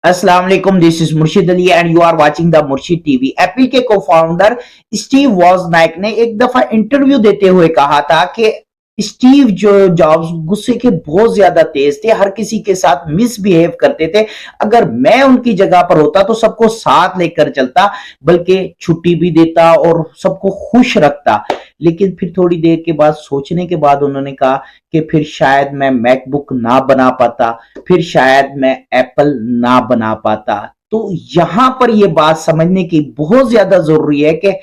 अस्सलाम वालेकुम, this is Murshid Ali and you are watching the Murshid TV. Apple के को फाउंडर स्टीव वॉजनाइक ने एक दफा इंटरव्यू देते हुए कहा था कि स्टीव जॉब्स गुस्से के बहुत ज्यादा तेज थे, हर किसी के साथ मिसबिहेव करते थे। अगर मैं उनकी जगह पर होता तो सबको साथ लेकर चलता, बल्कि छुट्टी भी देता और सबको खुश रखता। लेकिन फिर थोड़ी देर के बाद सोचने के बाद उन्होंने कहा कि फिर शायद मैं मैकबुक ना बना पाता, फिर शायद मैं एप्पल ना बना पाता। तो यहां पर यह बात समझने की बहुत ज्यादा जरूरी है कि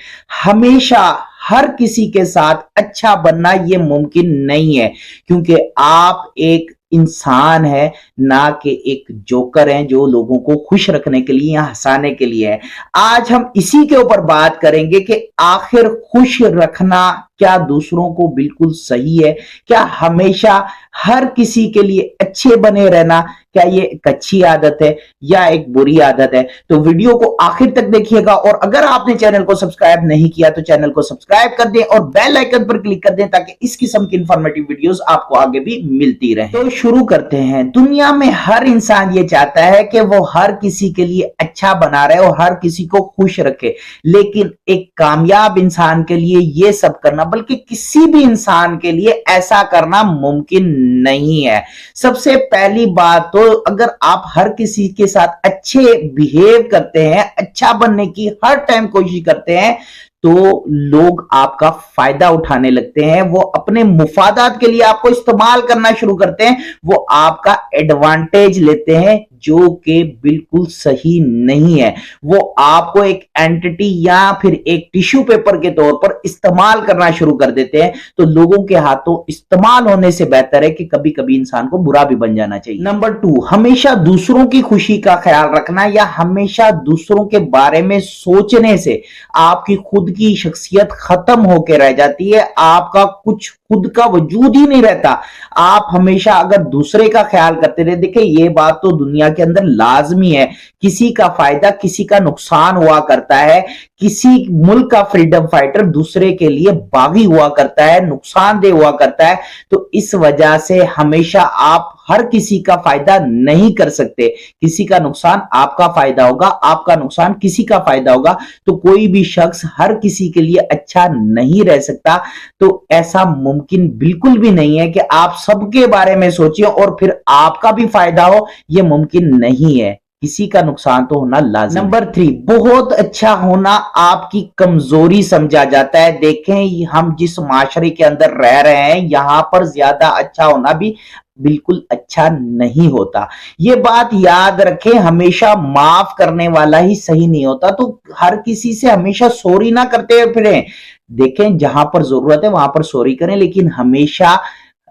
हमेशा हर किसी के साथ अच्छा बनना यह मुमकिन नहीं है, क्योंकि आप एक इंसान है, ना कि एक जोकर है जो लोगों को खुश रखने के लिए या हंसाने के लिए है। आज हम इसी के ऊपर बात करेंगे कि आखिर खुश रखना क्या दूसरों को बिल्कुल सही है? क्या हमेशा हर किसी के लिए अच्छे बने रहना क्या ये एक अच्छी आदत है या एक बुरी आदत है? तो वीडियो को आखिर तक देखिएगा, और अगर आपने चैनल को सब्सक्राइब नहीं किया तो चैनल को सब्सक्राइब कर दें और बेल आइकन पर क्लिक कर दें ताकि इस किस्म की इंफॉर्मेटिव वीडियोस आपको आगे भी मिलती रहे। तो शुरू करते हैं। दुनिया में हर इंसान ये चाहता है कि वो हर किसी के लिए अच्छा बना रहे और हर किसी को खुश रखे, लेकिन एक कामयाब इंसान के लिए ये सब करना, बल्कि किसी भी इंसान के लिए ऐसा करना मुमकिन नहीं है। सबसे पहली बात तो अगर आप हर किसी के साथ अच्छे बिहेव करते हैं, अच्छा बनने की हर टाइम कोशिश करते हैं, तो लोग आपका फायदा उठाने लगते हैं। वो अपने मुफादात के लिए आपको इस्तेमाल करना शुरू करते हैं, वो आपका एडवांटेज लेते हैं, जो कि बिल्कुल सही नहीं है। वो आपको एक एंटिटी या फिर एक टिश्यू पेपर के तौर पर इस्तेमाल करना शुरू कर देते हैं। तो लोगों के हाथों इस्तेमाल होने से बेहतर है कि कभी कभी इंसान को बुरा भी बन जाना चाहिए। नंबर 2, हमेशा दूसरों की खुशी का ख्याल रखना या हमेशा दूसरों के बारे में सोचने से आपकी खुद की शख्सियत खत्म होकर रह जाती है। आपका कुछ खुद का वजूद ही नहीं रहता। आप हमेशा अगर दूसरे का ख्याल करते रहे, देखिए ये बात तो दुनिया के अंदर लाजमी है, किसी का फायदा किसी का नुकसान हुआ करता है। किसी मुल्क का फ्रीडम फाइटर दूसरे के लिए बागी हुआ करता है, नुकसानदेह हुआ करता है। तो इस वजह से हमेशा आप हर किसी का फायदा नहीं कर सकते। किसी का नुकसान आपका फायदा होगा, आपका नुकसान किसी का फायदा होगा। तो कोई भी शख्स हर किसी के लिए अच्छा नहीं रह सकता। तो ऐसा मुमकिन बिल्कुल भी नहीं है कि आप सबके बारे में सोचिए और फिर आपका भी फायदा हो, यह मुमकिन नहीं है। किसी का नुकसान तो होना लाज़िम। नंबर 3, बहुत अच्छा होना आपकी कमजोरी समझा जाता है। देखें, हम जिस माशरे के अंदर रह रहे हैं, यहां पर ज्यादा अच्छा होना भी बिल्कुल अच्छा नहीं होता। ये बात याद रखें, हमेशा माफ करने वाला ही सही नहीं होता। तो हर किसी से हमेशा सॉरी ना करते हुए फिरें। देखें, जहां पर जरूरत है वहां पर सॉरी करें, लेकिन हमेशा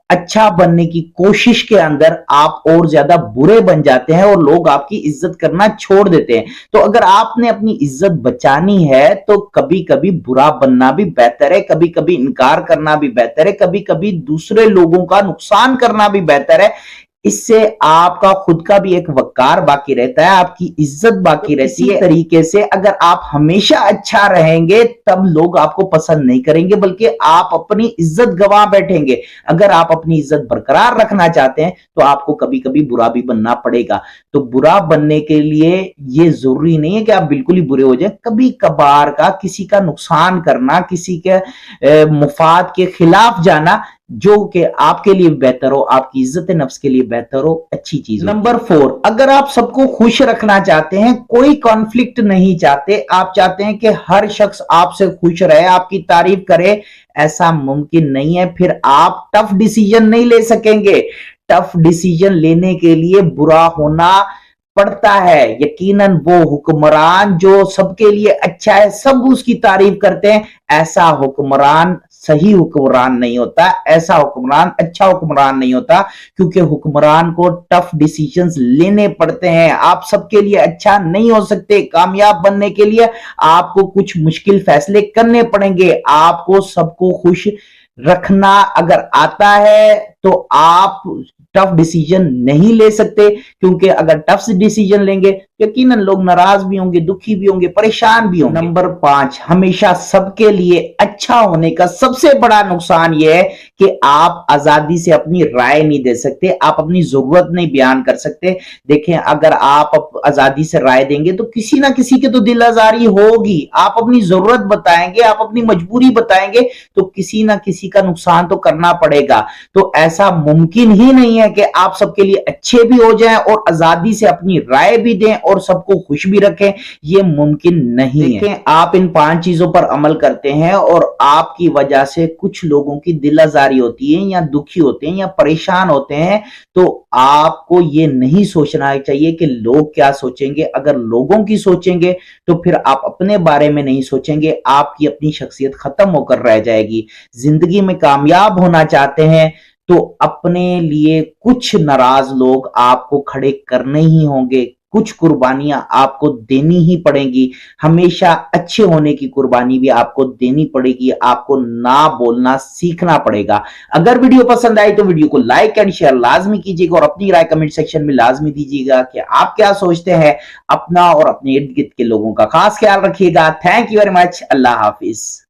अच्छा बनने की कोशिश के अंदर आप और ज्यादा बुरे बन जाते हैं और लोग आपकी इज्जत करना छोड़ देते हैं। तो अगर आपने अपनी इज्जत बचानी है तो कभी कभी बुरा बनना भी बेहतर है, कभी कभी इनकार करना भी बेहतर है, कभी कभी दूसरे लोगों का नुकसान करना भी बेहतर है। इससे आपका खुद का भी एक वकार बाकी रहता है, आपकी इज्जत बाकी रहती है। तरीके से अगर आप हमेशा अच्छा रहेंगे तब लोग आपको पसंद नहीं करेंगे, बल्कि आप अपनी इज्जत गंवा बैठेंगे। अगर आप अपनी इज्जत बरकरार रखना चाहते हैं तो आपको कभी कभी बुरा भी बनना पड़ेगा। तो बुरा बनने के लिए ये जरूरी नहीं है कि आप बिल्कुल ही बुरे हो जाए। कभी कभार का किसी का नुकसान करना, किसी के मुफाद के खिलाफ जाना, जो कि आपके लिए बेहतर हो, आपकी इज्जत नफ्स के लिए बेहतर हो, अच्छी चीज। नंबर 4, अगर आप सबको खुश रखना चाहते हैं, कोई कॉन्फ्लिक्ट नहीं चाहते, आप चाहते हैं कि हर शख्स आपसे खुश रहे, आपकी तारीफ करे, ऐसा मुमकिन नहीं है। फिर आप टफ डिसीजन नहीं ले सकेंगे। टफ डिसीजन लेने के लिए बुरा होना पड़ता है। यकीनन वो हुक्मरान जो सबके लिए अच्छा है, सब उसकी तारीफ करते हैं, ऐसा हुक्मरान सही हुक्मरान नहीं होता, ऐसा हुक्मरान अच्छा हुक्मरान नहीं होता, क्योंकि हुक्मरान को टफ डिसीजंस लेने पड़ते हैं। आप सबके लिए अच्छा नहीं हो सकते। कामयाब बनने के लिए आपको कुछ मुश्किल फैसले करने पड़ेंगे। आपको सबको खुश रखना अगर आता है तो आप टफ डिसीजन नहीं ले सकते, क्योंकि अगर टफ डिसीजन लेंगे यकीनन लोग नाराज भी होंगे, दुखी भी होंगे, परेशान भी होंगे। नंबर 5, हमेशा सबके लिए अच्छा होने का सबसे बड़ा नुकसान यह है कि आप आजादी से अपनी राय नहीं दे सकते, आप अपनी जरूरत नहीं बयान कर सकते। देखें, अगर आप आजादी से राय देंगे तो किसी ना किसी के तो दिल आजारी होगी। आप अपनी जरूरत बताएंगे, आप अपनी मजबूरी बताएंगे, तो किसी ना किसी का नुकसान तो करना पड़ेगा। तो ऐसा मुमकिन ही नहीं है कि आप सबके लिए अच्छे भी हो जाएं और आजादी से अपनी राय भी दें और सबको खुश भी रखें, ये मुमकिन नहीं है। देखें, आप इन 5 चीजों पर अमल करते हैं और आपकी वजह से कुछ लोगों की दिल आजारी होती है या दुखी होते हैं या परेशान होते हैं, तो आपको ये नहीं सोचना चाहिए कि लोग क्या सोचेंगे। अगर लोगों की सोचेंगे तो फिर आप अपने बारे में नहीं सोचेंगे, आपकी अपनी शख्सियत खत्म होकर रह जाएगी। जिंदगी में कामयाब होना चाहते हैं तो अपने लिए कुछ नाराज लोग आपको खड़े करने ही होंगे, कुछ कुर्बानियां आपको देनी ही पड़ेंगी। हमेशा अच्छे होने की कुर्बानी भी आपको देनी पड़ेगी, आपको ना बोलना सीखना पड़ेगा। अगर वीडियो पसंद आई तो वीडियो को लाइक एंड शेयर लाजमी कीजिएगा और अपनी राय कमेंट सेक्शन में लाजमी दीजिएगा कि आप क्या सोचते हैं। अपना और अपने इर्द गिर्द के लोगों का खास ख्याल रखिएगा। Thank you very much. Allah Hafiz.